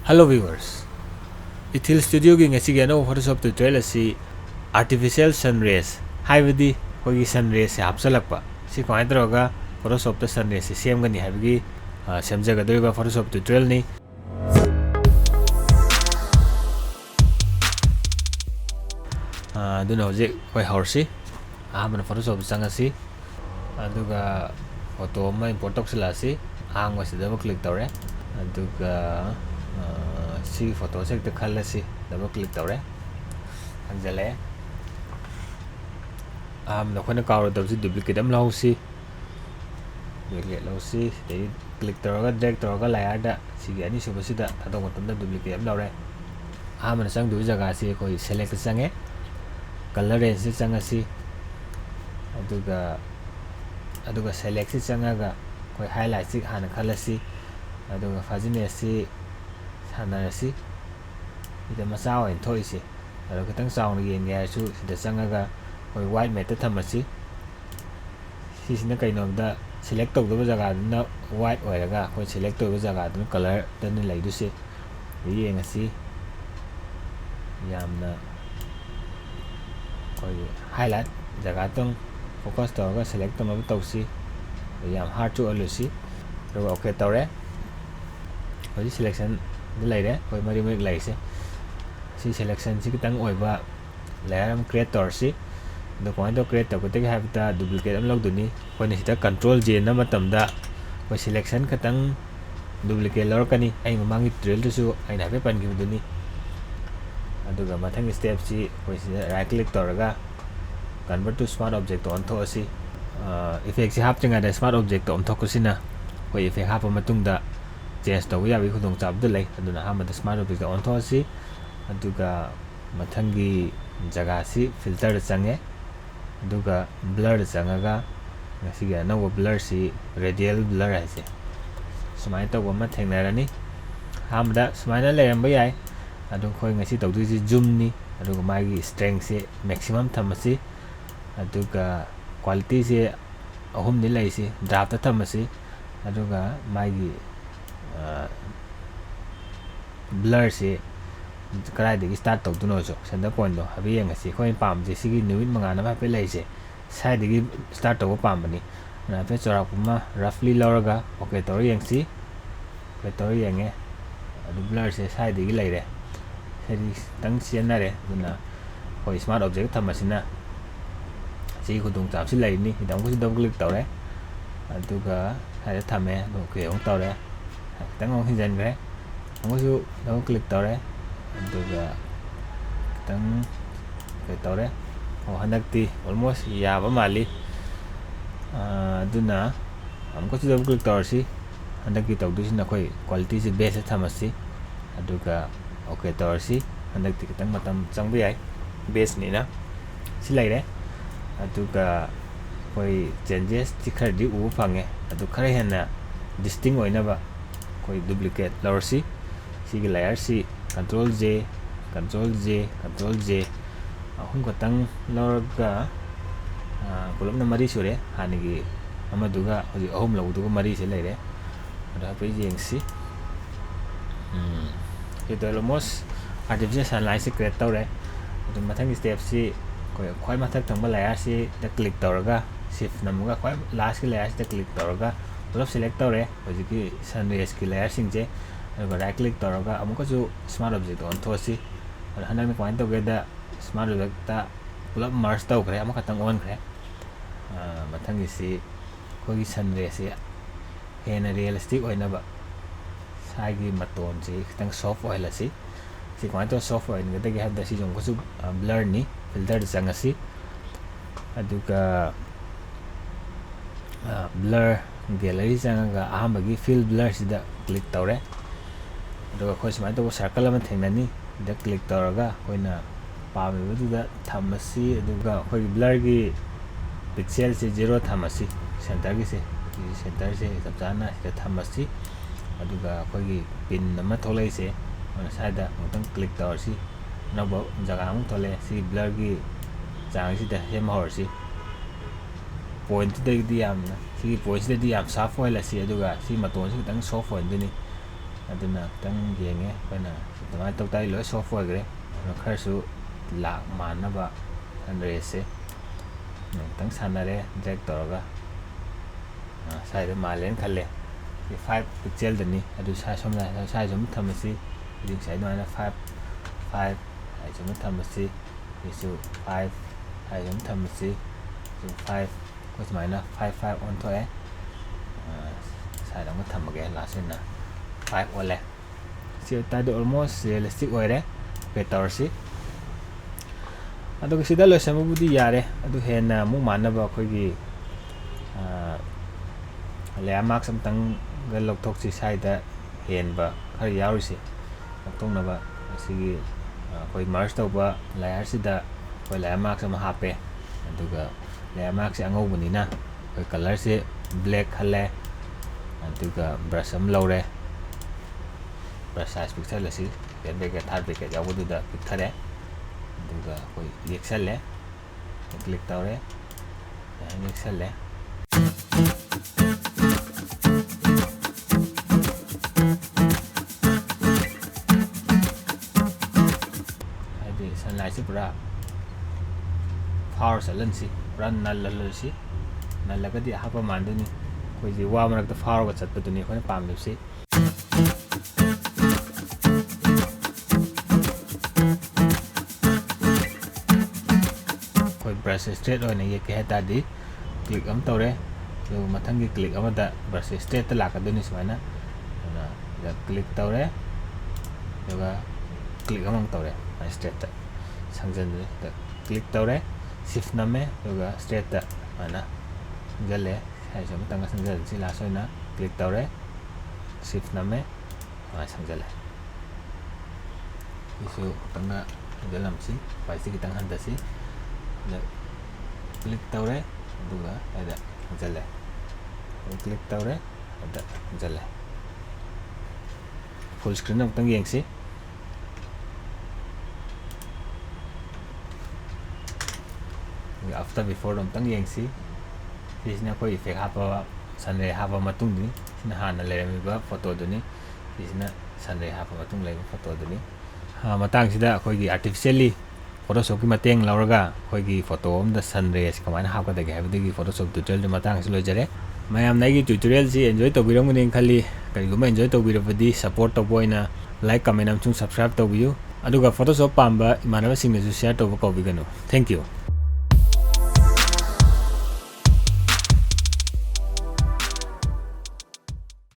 Hello viewers. Ithil Studio gi ngasi gi no Photoshop tutorial asi artificial sun rays haibadi hogi sun rays se hapchalakpa si kwai droga Photoshop ta sun rays se semgani haibagi semjaga doriba Photoshop tutorial ni duna hoje koi horsi amana Photoshop changasi aduga photo ma import toksilasi angwa sida click tawre aduga si photo sek te khalasi double click tawre anjale no khona kawra dabsi duplicate am lawsi duplicate lawsi dei click tawra drag tawra layer da sigi ani subasida thadong matamda duplicate am lawre amana sang du jaga si koi select change color range se changasi aduga select se changaga koi highlight si hana khalasi aduga fajine si sanarasi ida masa oin thoisi aro kitang sound yen ya su sida changaga koi white matte thamasi sisina kainomda select tawdaba jaga na white oiraga koi select tawdaba jaga dun color dan laidusi yengasi yamna koi highlight jaga tung focus tawga select tawma tawsi yam hard to alusi ro okay tawre koi selection laire koi mari mek laise si selection si kitang oiba layer am creator si do point to create to te have ta duplicate am log duni koi ni sita control j na matamda koi selection katang duplicate lor kani ai mamangi trail to su ai na pe pan gi duni aduga mathang step si koi si right click toraga convert to smart object on tho si effect si hap chinga da smart object on tho kusina koi effect hap matungda change to ya bi khudong chab de lei aduna ha ma smart object on tho si aduga mathangi jaga si filter change aduga blur changaga ngasi ga no blur si radial blur ase sumai to ma thengnarani hamda sumaina leramba yai adu khoi ngasi tawdu si zoom ni aduga magi strength si maximum thamasi aduga quality si ahum ni laisi draft thamasi aduga magi blur si karai de start to duno so center point do habi yang si khoi pam je sigi nuit manga na pe laise side gi start to pam bani na pe chora kuma roughly loraga okay to yang si pe to yang e adu blur si side gi laire seri tang sian na re duna khoi smart object thamasina si khudung chap si lai ni dang ko double click tawre aduga hai thame do ke ong tawre tang ong hinjan gre ong su double click tawre aduga tang ke tawre o hanakti almost ya ba mali aduna amko si double click tawre si hanakti tawdu si na khoi quality si base thamasi aduga okay tawre si hanakti kitang matam changbi ai base ni na si lai re aduga koi changes ti khar di u phange adu khare hena distinct oina ba koi duplicate lower si si layer si control j control j control j ahum ko tang lower ga kolom na mari sure hanigi amaduga hoji ahum lawdu ko mari se leire ada pe jeng si ito almost artificial sunlight si create tawre adu mathang step si koi mathak thangba layer si da click tawraga shift namuga koi last ki layer si da click tawraga pulap select tawre hoji ki sun rays ki layer singje aduga right click tawraga amuka ju smart object on thosi hanak ni point tawgeda smart object ta pulap merge tawkre amuka tang on kre mathang si koi sun rays si hena realistic oina ba sagi maton si tang soft oil si si point to soft oil ngada gi hadda si jong ko su blur ni filter changasi aduga blur gallery changaga ahambagi fill blur sida click tawre aduga khoi smai to circle ama thengnani da click tawraga koina pami buda thamasi aduga khoi blur gi pixel se 0 thamasi center gi se center se sabjana se thamasi aduga khoi gi pin ama tholai se ona side mutang click tawrsi nabo jaga ang thole si blur gi jang si da hem hor si point de di am si point de di am soft oil si aduga si maton si tang soft oil dini aduna tang yenge bana tamai tok tai lo soft ogre kharsu lak manaba sunray se tang sanare drag toraga side malen khalle 5 pixel dani adu sa somna sa jom thamasi ring side na 5 ai jom thamasi isu 5 ai jom thamasi so 5 ko smaina 5 on to sa dang thamage la sin na 5 ole si ta do almost realistic oire better si adu sida lo samabudi yare adu hena mu manaba khogi layer mark samtang galok thok si side hen ba khar yauri si tong na ba sigi koi merge tawba layer sida koi layer mark sam hape aduga layer mark si angau bani na koi color si black khale aduga brush am lore brush size pixel si ben bega thar bega yabudu da picture aduga koi excel le click tawre excel le sunlight si pura power salan si run nalal si nalagadi hapa manduni koi ji wa marak da power ga chat paduni khone pam si koi brush straight oina ye ke heta di click am tawre so mathang gi click amada brush straight ta lakaduni smaina da click tawre yoga click amang tawre straight ta 상전 click tawre shift name yoga straight ta mana gale hai jom tanga sangjal si la soina click tawre shift name sangjal isu tanga dalam si pai si kitang handa si click tawre duga ada sangjal click tawre ada sangjal full screen am tang yeng si after before dom tang yeng si sina koi effect hapa sunray hapa matung ni sina hana lerami ba photo duni sina sunray hapa matung lei photo duni matang sida koi gi artificially photoshop ki mateng lauraga koi gi photo om da sunrays kamana hapa da ga habdi gi photoshop tutorial de matang si lojare mayam nai gi tutorial si enjoy to biram ni khali kari guma enjoy to birabadi support to boina like comment am chung subscribe to biu aduga photoshop pamba imanaba singna ju share to ko biganu thank you